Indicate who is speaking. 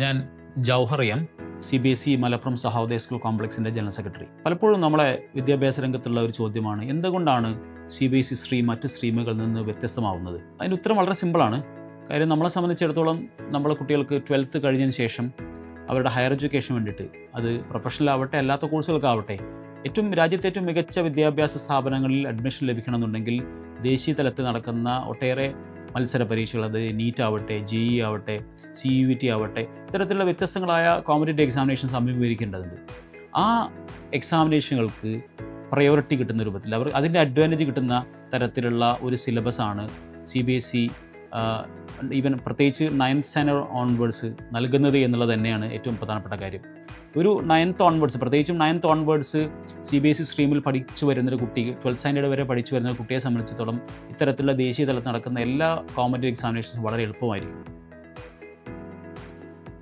Speaker 1: ഞാൻ Jauhar M, CBSE Malappuram Sahodaya school കോംപ്ലക്സിൻ്റെ general secretary. പലപ്പോഴും നമ്മളെ വിദ്യാഭ്യാസ രംഗത്തുള്ള ഒരു ചോദ്യമാണ്, എന്തുകൊണ്ടാണ് CBSE സ്ട്രീം മറ്റ് സ്ട്രീമുകളിൽ നിന്ന് വ്യത്യസ്തമാവുന്നത്? അതിന് ഉത്തരം വളരെ സിമ്പിളാണ്. കാര്യം നമ്മളെ സംബന്ധിച്ചിടത്തോളം നമ്മളെ കുട്ടികൾക്ക് 12th കഴിഞ്ഞതിന് ശേഷം അവരുടെ ഹയർ എഡ്യൂക്കേഷൻ വേണ്ടിയിട്ട്, അത് പ്രൊഫഷണൽ ആവട്ടെ അല്ലാത്ത കോഴ്സുകൾക്കാവട്ടെ, രാജ്യത്തെ ഏറ്റവും മികച്ച വിദ്യാഭ്യാസ സ്ഥാപനങ്ങളിൽ അഡ്മിഷൻ ലഭിക്കണമെന്നുണ്ടെങ്കിൽ ദേശീയ തലത്തിൽ നടക്കുന്ന ഒട്ടേറെ മത്സര പരീക്ഷകൾ, അത് നീറ്റ് ആവട്ടെ, JEE ആവട്ടെ, CUET ആവട്ടെ, ഇത്തരത്തിലുള്ള വ്യത്യസ്തങ്ങളായ കോമ്പറ്റേറ്റീവ് എക്സാമിനേഷൻസ് അഭിമുഖീകരിക്കേണ്ടതുണ്ട്. ആ എക്സാമിനേഷനുകൾക്ക് പ്രയോറിറ്റി കിട്ടുന്ന രൂപത്തിൽ, അതിൻ്റെ അഡ്വാൻറ്റേജ് കിട്ടുന്ന തരത്തിലുള്ള ഒരു സിലബസാണ് CBSE ഈവൻ പ്രത്യേകിച്ച് 9th സ്റ്റാൻഡേർഡ് ഓൺവേർഡ്സ് നൽകുന്നത് എന്നുള്ളത് തന്നെയാണ് ഏറ്റവും പ്രധാനപ്പെട്ട കാര്യം. ഒരു 9th ഓൺവേർഡ്സ്, പ്രത്യേകിച്ചും 9th ഓൺവേർഡ്സ് CBSE സ്ട്രീമിൽ പഠിച്ചു വരുന്നൊരു കുട്ടിക്ക്, 12th സ്റ്റാൻഡേർഡ് വരെ പഠിച്ചു വരുന്ന കുട്ടിയെ സംബന്ധിച്ചിടത്തോളം ഇത്തരത്തിലുള്ള ദേശീയ തലത്തിൽ നടക്കുന്ന എല്ലാ കോമ്പറ്റേറ്റീവ് എക്സാമിനേഷൻസും വളരെ എളുപ്പമായിരിക്കും.